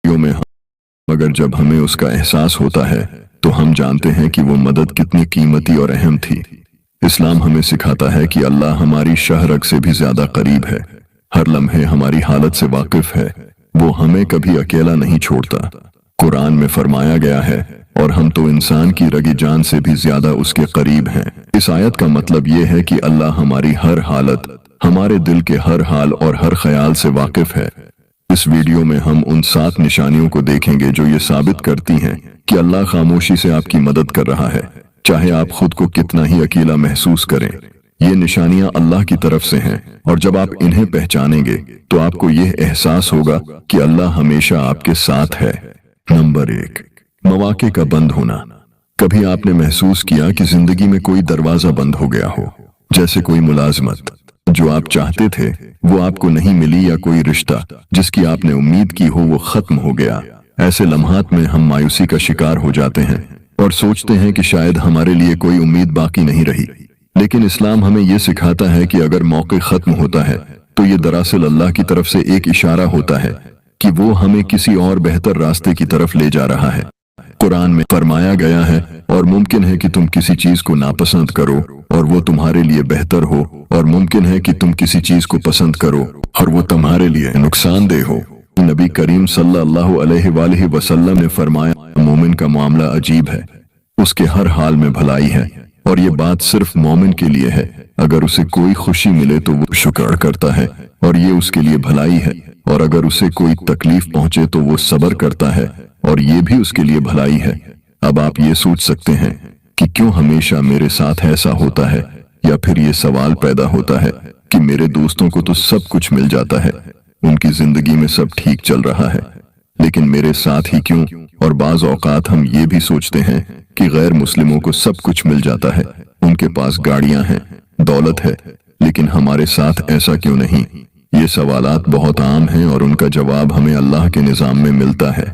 में मगर जब हमें उसका एहसास होता है तो हम जानते हैं कि वो मदद कितनी कीमती और अहम थी। इस्लाम हमें सिखाता है कि अल्लाह हमारी शहरग से भी ज्यादा करीब है, हर लम्हे हमारी हालत से वाकिफ है, वो हमें कभी अकेला नहीं छोड़ता। कुरान में फरमाया गया है, और हम तो इंसान की रगी जान से भी ज्यादा उसके करीब हैं। इस आयत का मतलब ये है कि अल्लाह हमारी हर हालत, हमारे दिल के हर हाल और हर ख्याल से वाकिफ है। इस वीडियो में हम उन 7 निशानियों को देखेंगे जो ये साबित करती हैं कि अल्लाह खामोशी से आपकी मदद कर रहा है, चाहे आप खुद को कितना ही अकेला महसूस करें। ये निशानियां अल्लाह की तरफ से हैं, और जब आप इन्हें पहचानेंगे तो आपको यह एहसास होगा कि अल्लाह हमेशा आपके साथ है। नंबर 1, मौके का बंद होना। कभी आपने महसूस किया कि जिंदगी में कोई दरवाजा बंद हो गया हो, जैसे कोई मुलाजमत जो आप चाहते थे वो आपको नहीं मिली, या कोई रिश्ता जिसकी आपने उम्मीद की हो वो खत्म हो गया। ऐसे लम्हात में हम मायूसी का शिकार हो जाते हैं और सोचते हैं कि शायद हमारे लिए कोई उम्मीद बाकी नहीं रही। लेकिन इस्लाम हमें यह सिखाता है कि अगर मौका खत्म होता है तो ये दरअसल अल्लाह की तरफ से एक इशारा होता है कि वो हमें किसी और बेहतर रास्ते की तरफ ले जा रहा है। कुरान में फरमाया गया है, और मुमकिन है कि तुम किसी चीज को नापसंद करो और वो तुम्हारे लिए बेहतर हो, और मुमकिन है कि तुम किसी चीज को पसंद करो और वो तुम्हारे लिए नुकसानदेह हो। नबी करीम सल्लल्लाहु अलैहि वसल्लम ने फरमाया, मोमिन का मामला अजीब है, उसके हर हाल में भलाई है, और ये बात सिर्फ मोमिन के लिए है। अगर उसे कोई खुशी मिले तो वो शुक्र करता है और ये उसके लिए भलाई है, और अगर उसे कोई तकलीफ पहुंचे तो वो सब्र करता है और ये भी उसके लिए भलाई है। अब आप ये सोच सकते हैं कि क्यों हमेशा मेरे साथ ऐसा होता है, या फिर ये सवाल पैदा होता है कि मेरे दोस्तों को तो सब कुछ मिल जाता है, उनकी जिंदगी में सब ठीक चल रहा है, लेकिन मेरे साथ ही क्यों? और बाज औकात हम ये भी सोचते हैं कि गैर मुस्लिमों को सब कुछ मिल जाता है, उनके पास गाड़ियां हैं, दौलत है, लेकिन हमारे साथ ऐसा क्यों नहीं? ये सवालात बहुत आम हैं और उनका जवाब हमें अल्लाह के निज़ाम में मिलता है।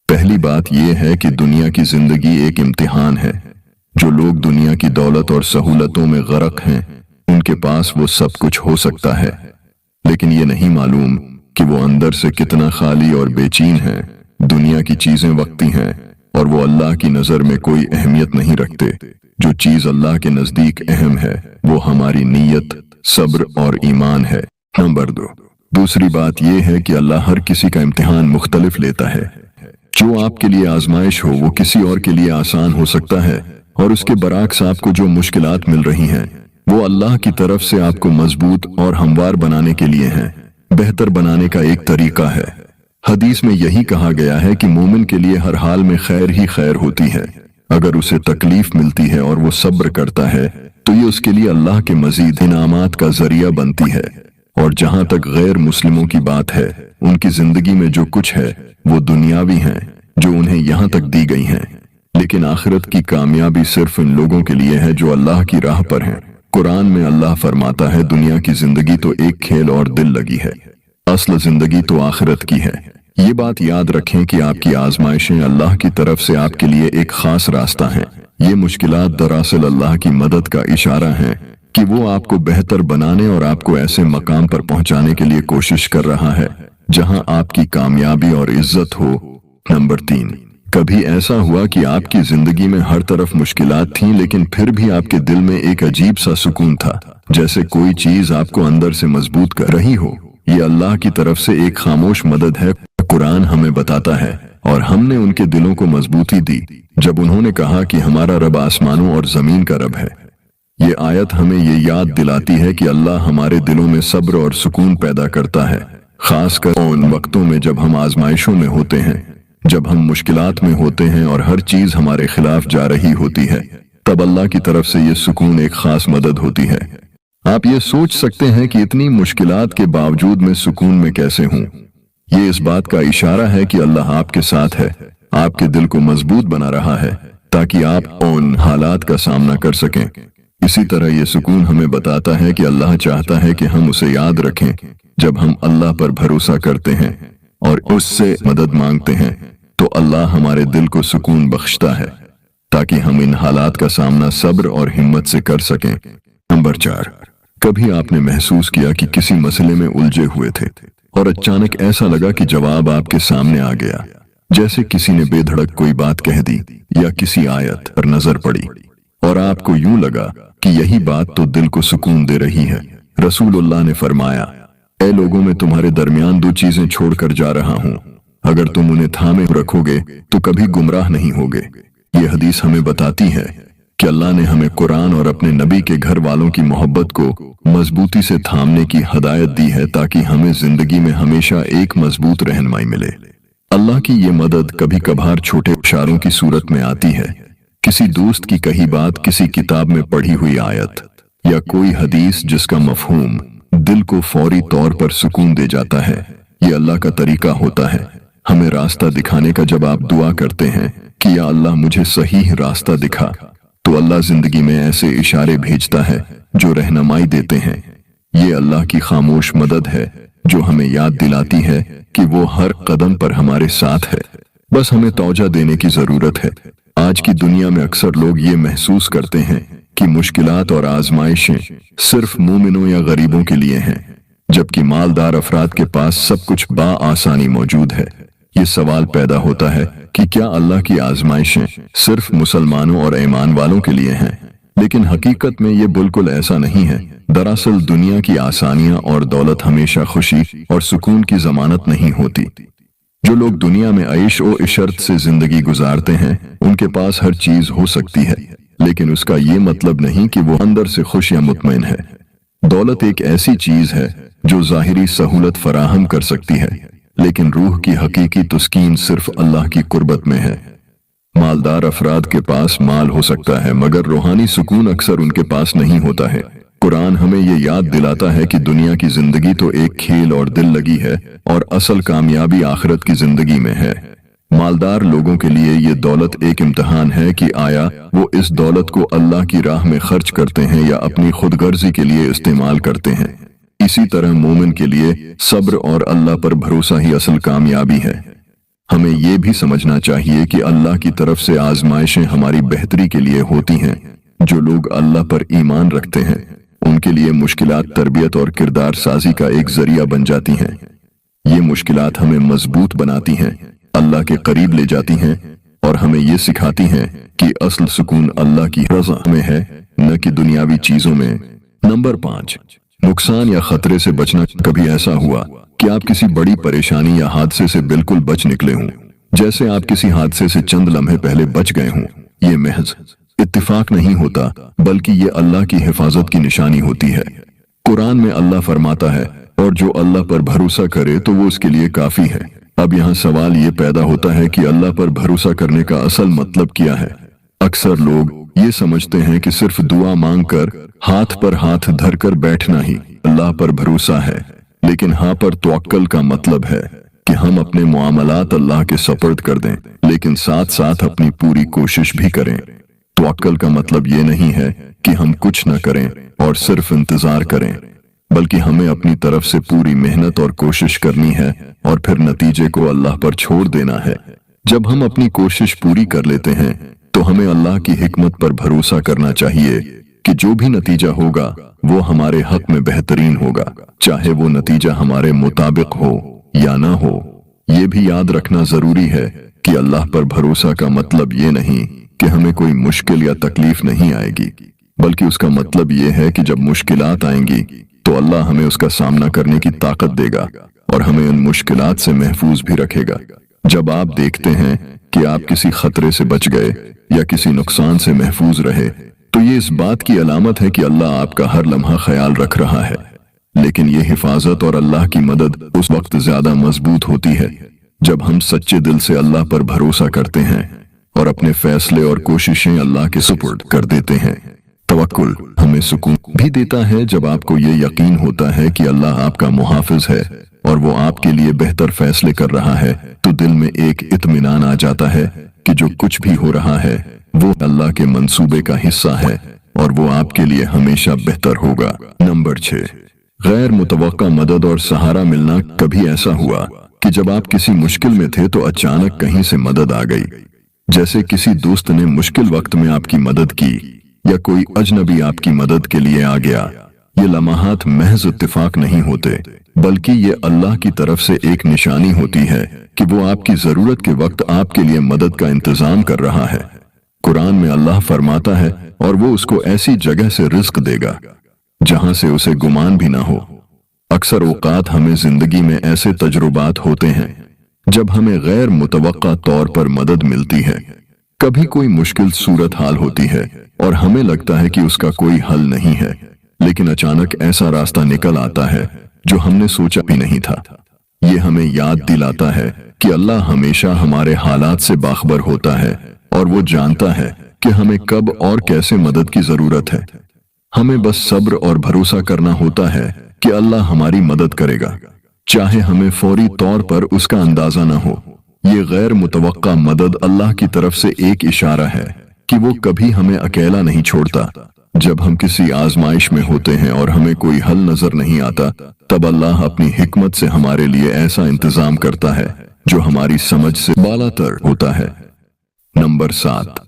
पहली बात यह है कि दुनिया की जिंदगी एक इम्तिहान है। जो लोग दुनिया की दौलत और सहूलतों में गर्क हैं, उनके पास वो सब कुछ हो सकता है, लेकिन ये नहीं मालूम कि वो अंदर से कितना खाली और बेचैन है। दुनिया की चीजें वक्ती हैं और वो अल्लाह की नजर में कोई अहमियत नहीं रखते। जो चीज अल्लाह के नजदीक अहम है वो हमारी नीयत, सब्र और ईमान है। नंबर 2, दूसरी बात यह है कि अल्लाह हर किसी का इम्तिहान मुख्तलिफ लेता है। जो आपके लिए आजमाइश हो वो किसी और के लिए आसान हो सकता है, और उसके बरअक्स आपको जो मुश्किलात मिल रही हैं वो अल्लाह की तरफ से आपको मजबूत और हमवार बनाने के लिए हैं, बेहतर बनाने का एक तरीका है। हदीस में यही कहा गया है कि मोमिन के लिए हर हाल में खैर ही खैर होती है। अगर उसे तकलीफ मिलती है और वो सब्र करता है तो ये उसके लिए अल्लाह के मजीद इनामात का जरिया बनती है। और जहां तक गैर मुस्लिमों की बात है, उनकी जिंदगी में जो कुछ है वो दुनियावी हैं जो उन्हें यहां तक दी गई हैं, लेकिन आखिरत की कामयाबी सिर्फ इन लोगों के लिए है जो अल्लाह की राह पर हैं। कुरान में अल्लाह फरमाता है, दुनिया की जिंदगी तो एक खेल और दिल लगी है, असल जिंदगी तो आखिरत की है। ये बात याद रखें कि आपकी आजमाइशें अल्लाह की तरफ से आपके लिए एक खास रास्ता हैं। ये मुश्किलात दरअसल अल्लाह की मदद का इशारा है कि वो आपको बेहतर बनाने और आपको ऐसे मकाम पर पहुंचाने के लिए कोशिश कर रहा है जहां आपकी कामयाबी और इज्जत हो। नंबर 3, कभी ऐसा हुआ कि आपकी जिंदगी में हर तरफ मुश्किलात थीं, लेकिन फिर भी आपके दिल में एक अजीब सा सुकून था, जैसे कोई चीज आपको अंदर से मजबूत कर रही हो। ये अल्लाह की तरफ से एक खामोश मदद है। कुरान हमें बताता है, और हमने उनके दिलों को मजबूती दी जब उन्होंने कहा कि हमारा रब आसमानों और जमीन का रब है। ये आयत हमें ये याद दिलाती है कि अल्लाह हमारे दिलों में सब्र और सुकून पैदा करता है, खासकर उन वक्तों में जब हम आजमाइशों में होते हैं, जब हम मुश्किलात में होते हैं और हर चीज हमारे खिलाफ जा रही होती है। तब अल्लाह की तरफ से ये सुकून एक खास मदद होती है। आप ये सोच सकते हैं कि इतनी मुश्किलात के बावजूद मैं सुकून में कैसे हूँ? ये इस बात का इशारा है कि अल्लाह आपके साथ है, आपके दिल को मजबूत बना रहा है ताकि आप उन हालात का सामना कर सकें। इसी तरह ये सुकून हमें बताता है कि अल्लाह चाहता है कि हम उसे याद रखें जब हम अल्लाह पर भरोसा करते हैं और उससे मदद मांगते हैं, तो अल्लाह हमारे दिल को सुकून बख्शता है ताकि हम इन हालात का सामना सब्र और हिम्मत से कर सकें। नंबर 4, कभी आपने महसूस किया कि किसी मसले में उलझे हुए थे और अचानक ऐसा लगा कि जवाब आपके सामने आ गया, जैसे किसी ने बेधड़क कोई बात कह दी या किसी आयत पर नजर पड़ी और आपको यूं लगा कि यही बात तो दिल को सुकून दे रही है। रसूलुल्लाह ने फरमाया, ऐ लोगों, मैं तुम्हारे दरमियान दो चीजें छोड़कर जा रहा हूं, अगर तुम उन्हें थामे रखोगे तो कभी गुमराह नहीं होगे। ये हदीस हमें बताती है कि अल्लाह ने हमें कुरान और अपने नबी के घर वालों की मोहब्बत को मजबूती से थामने की हदायत दी है, ताकि हमें जिंदगी में हमेशा एक मजबूत रहनुमाई मिले। अल्लाह की ये मदद कभी कभार छोटे इशारों की सूरत में आती है, किसी दोस्त की कही बात, किसी किताब में पढ़ी हुई आयत या कोई हदीस जिसका मफहूम दिल को फौरी तौर पर सुकून दे जाता है। ये अल्लाह का तरीका होता है हमें रास्ता दिखाने का। जब आप दुआ करते हैं कि या अल्लाह मुझे सही रास्ता दिखा, तो अल्लाह जिंदगी में ऐसे इशारे भेजता है जो रहनुमाई देते हैं। ये अल्लाह की खामोश मदद है जो हमें याद दिलाती है कि वो हर कदम पर हमारे साथ है, बस हमें तौजा देने की जरूरत है। आज की दुनिया में अक्सर लोग ये महसूस करते हैं कि मुश्किलात और आजमाइशें सिर्फ मोमिनों या गरीबों के लिए हैं, जबकि मालदार अफराद के पास सब कुछ आसानी मौजूद है। ये सवाल पैदा होता है कि क्या अल्लाह की आजमाइशें सिर्फ मुसलमानों और ईमान वालों के लिए हैं? लेकिन हकीकत में ये बिल्कुल ऐसा नहीं है। दरअसल दुनिया की आसानियां और दौलत हमेशा खुशी और सुकून की जमानत नहीं होती। जो लोग दुनिया में ऐश और इशरत से जिंदगी गुजारते हैं, उनके पास हर चीज हो सकती है, लेकिन उसका ये मतलब नहीं कि वो अंदर से खुश या मुतमईन है। दौलत एक ऐसी चीज है जो जाहिरी सहूलत फराहम कर सकती है, लेकिन रूह की हकीकी तस्कीन सिर्फ अल्लाह की कुर्बत में है। मालदार अफराद के पास माल हो सकता है, मगर रूहानी सुकून अक्सर उनके पास नहीं होता है। कुरान हमें ये याद दिलाता है कि दुनिया की जिंदगी तो एक खेल और दिल लगी है, और असल कामयाबी आखिरत की जिंदगी में है। मालदार लोगों के लिए ये दौलत एक इम्तिहान है कि आया वो इस दौलत को अल्लाह की राह में खर्च करते हैं या अपनी खुदगर्जी के लिए इस्तेमाल करते हैं। इसी तरह मोमिन के लिए सब्र और अल्लाह पर भरोसा ही असल कामयाबी है। हमें ये भी समझना चाहिए कि अल्लाह की तरफ से आजमाइशें हमारी बेहतरी के लिए होती हैं। जो लोग अल्लाह पर ईमान रखते हैं, उनके लिए मुश्किलात तरबियत और किरदार साजी का एक जरिया बन जाती हैं। ये मुश्किलात हमें मजबूत बनाती हैं, अल्लाह के करीब ले जाती हैं और हमें ये सिखाती हैं कि असल सुकून अल्लाह की रज़ा में है, न कि दुनियावी चीजों में। नंबर 5, नुकसान या खतरे से बचना। कभी ऐसा हुआ कि आप किसी बड़ी परेशानी या हादसे से बिल्कुल बच निकले हों, जैसे आप किसी हादसे से चंद लम्हे पहले बच गए हों। ये महज इत्तिफाक नहीं होता, बल्कि ये अल्लाह की हिफाजत की निशानी होती है। कुरान में अल्लाह फरमाता है, और जो अल्लाह पर भरोसा करे तो वो उसके लिए काफी है। अब यहाँ सवाल ये पैदा होता है कि अल्लाह पर भरोसा करने का असल मतलब क्या है। अक्सर लोग ये समझते हैं कि सिर्फ दुआ मांगकर हाथ पर हाथ धरकर बैठना ही अल्लाह पर भरोसा है, लेकिन हाँ पर तवक्कल का मतलब है कि हम अपने मुआमलात अल्लाह के सपर्द कर दें, लेकिन साथ साथ अपनी पूरी कोशिश भी करें। तवक्कल का मतलब ये नहीं है कि हम कुछ न करें और सिर्फ इंतजार करें, बल्कि हमें अपनी तरफ से पूरी मेहनत और कोशिश करनी है और फिर नतीजे को अल्लाह पर छोड़ देना है। जब हम अपनी कोशिश पूरी कर लेते हैं तो हमें अल्लाह की हिकमत पर भरोसा करना चाहिए कि जो भी नतीजा होगा वो हमारे हक में बेहतरीन होगा, चाहे वो नतीजा हमारे मुताबिक हो या ना हो। ये भी याद रखना जरूरी है कि अल्लाह पर भरोसा का मतलब ये नहीं कि हमें कोई मुश्किल या तकलीफ नहीं आएगी, बल्कि उसका मतलब ये है कि जब मुश्किलात आएंगी तो अल्लाह हमें उसका सामना करने की ताकत देगा और हमें उन मुश्किलात से महफूज भी रखेगा। जब आप देखते हैं कि आप किसी खतरे से बच गए या किसी नुकसान से महफूज रहे, तो ये इस बात की अलामत है कि अल्लाह आपका हर लम्हा ख्याल रख रहा है। लेकिन ये हिफाजत और अल्लाह की मदद उस वक्त ज्यादा मजबूत होती है जब हम सच्चे दिल से अल्लाह पर भरोसा करते हैं और अपने फैसले और कोशिशें अल्लाह के सुपुर्द कर देते हैं। तवक्कुल हमें सुकून भी देता है जब आपको ये यकीन होता है कि अल्लाह आपका मुहाफिज है और वो आपके लिए बेहतर फैसले कर रहा है, तो दिल में एक इत्मीनान आ जाता है कि जो कुछ भी हो रहा है वो अल्लाह के मंसूबे का हिस्सा है और वो आपके लिए हमेशा बेहतर होगा। नंबर 6, गैर मुतवक्का मदद और सहारा मिलना। कभी ऐसा हुआ कि जब आप किसी मुश्किल में थे तो अचानक कहीं से मदद आ गई, जैसे किसी दोस्त ने मुश्किल वक्त में आपकी मदद की या कोई अजनबी आपकी मदद के लिए आ गया। ये लम्हात महज इत्तिफाक नहीं होते, बल्कि ये अल्लाह की तरफ से एक निशानी होती है कि वो आपकी जरूरत के वक्त आपके लिए मदद का इंतजाम कर रहा है। कुरान में अल्लाह फरमाता है, और वो उसको ऐसी जगह से रिस्क देगा जहां से उसे गुमान भी ना हो। अक्सर औकात हमें जिंदगी में ऐसे तजुर्बात होते हैं जब हमें गैर मुतवक्का तौर पर मदद मिलती है। कभी कोई मुश्किल सूरत हाल होती है और हमें लगता है कि उसका कोई हल नहीं है, लेकिन अचानक ऐसा रास्ता निकल आता है जो हमने सोचा भी नहीं था। ये हमें याद दिलाता है कि अल्लाह हमेशा हमारे हालात से बाखबर होता है और वो जानता है कि हमें कब और कैसे मदद की जरूरत है। हमें बस सब्र और भरोसा करना होता है कि अल्लाह हमारी मदद करेगा, चाहे हमें फौरी तौर पर उसका अंदाजा न हो। ये गैर मुतवक्का मदद अल्लाह की तरफ से एक इशारा है कि वो कभी हमें अकेला नहीं छोड़ता। जब हम किसी आजमाइश में होते हैं और हमें कोई हल नजर नहीं आता, तब अल्लाह अपनी हिकमत से हमारे लिए ऐसा इंतजाम करता है जो हमारी समझ से बालातर होता है। नंबर 7,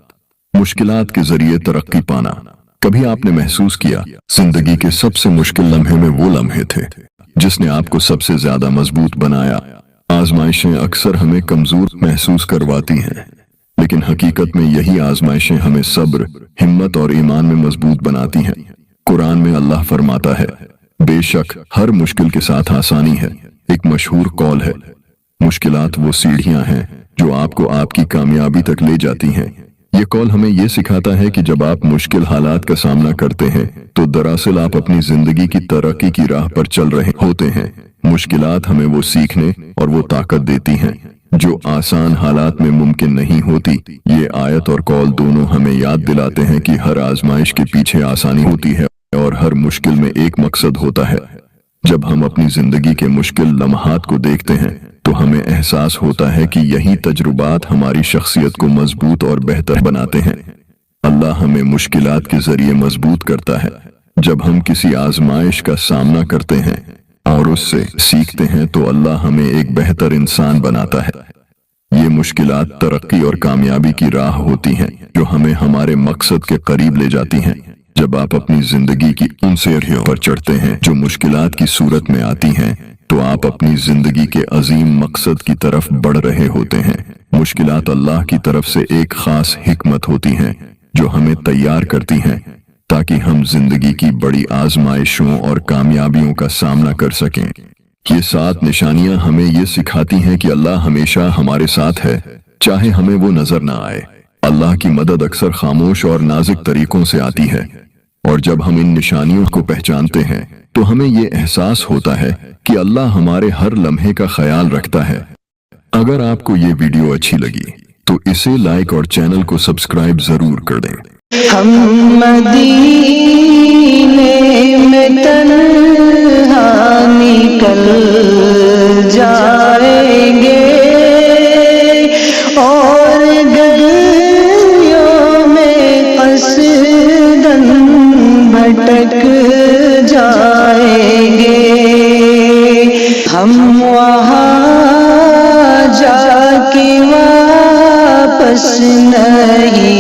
मुश्किलात के जरिए तरक्की पाना। कभी आपने महसूस किया जिंदगी के सबसे मुश्किल लम्हे में वो लम्हे थे जिसने आपको सबसे ज्यादा मजबूत बनाया। आजमाइशें अक्सर हमें कमजोर महसूस करवाती हैं, लेकिन हकीकत में यही आजमाइशें हमें सब्र, हिम्मत और ईमान में मजबूत बनाती हैं। कुरान में अल्लाह फरमाता है, बेशक हर मुश्किल के साथ आसानी है। एक मशहूर कौल है, मुश्किलात वो सीढ़ियां हैं जो आपको आपकी कामयाबी तक ले जाती हैं। ये कौल हमें ये सिखाता है कि जब आप मुश्किल हालात का सामना करते हैं तो दरअसल आप अपनी जिंदगी की तरक्की की राह पर चल रहे होते हैं। मुश्किलात हमें वो सीखने और वो ताकत देती हैं जो आसान हालात में मुमकिन नहीं होती। ये आयत और कौल दोनों हमें याद दिलाते हैं कि हर आजमाइश के पीछे आसानी होती है और हर मुश्किल में एक मकसद होता है। जब हम अपनी जिंदगी के मुश्किल लम्हात को देखते हैं तो हमें एहसास होता है कि यही तजुर्बात हमारी शख्सियत को मजबूत और बेहतर बनाते हैं। अल्लाह हमें मुश्किलात के जरिए मजबूत करता है। जब हम किसी आजमाइश का सामना करते हैं और उससे सीखते हैं तो अल्लाह हमें एक बेहतर इंसान बनाता है। ये मुश्किलात तरक्की और कामयाबी की राह होती हैं जो हमें हमारे मकसद के करीब ले जाती हैं। जब आप अपनी जिंदगी की उन सीढ़ियों पर चढ़ते हैं जो मुश्किलात की सूरत में आती हैं, तो आप अपनी जिंदगी के अजीम मकसद की तरफ बढ़ रहे होते हैं। मुश्किलात अल्लाह की तरफ से एक खास हिकमत होती हैं जो हमें तैयार करती हैं ताकि हम जिंदगी की बड़ी आजमाइशों और कामयाबियों का सामना कर सकें। ये 7 निशानियां हमें ये सिखाती हैं कि अल्लाह हमेशा हमारे साथ है, चाहे हमें वो नजर ना आए। अल्लाह की मदद अक्सर खामोश और नाजुक तरीकों से आती है, और जब हम इन निशानियों को पहचानते हैं तो हमें ये एहसास होता है कि अल्लाह हमारे हर लम्हे का ख्याल रखता है। अगर आपको ये वीडियो अच्छी लगी तो इसे लाइक और चैनल को सब्सक्राइब जरूर कर दें। हम मदीने में तन्हा निकल जाएंगे और गलियों में कसदन भटक जाएंगे। हम वहाँ जाके वापस नहीं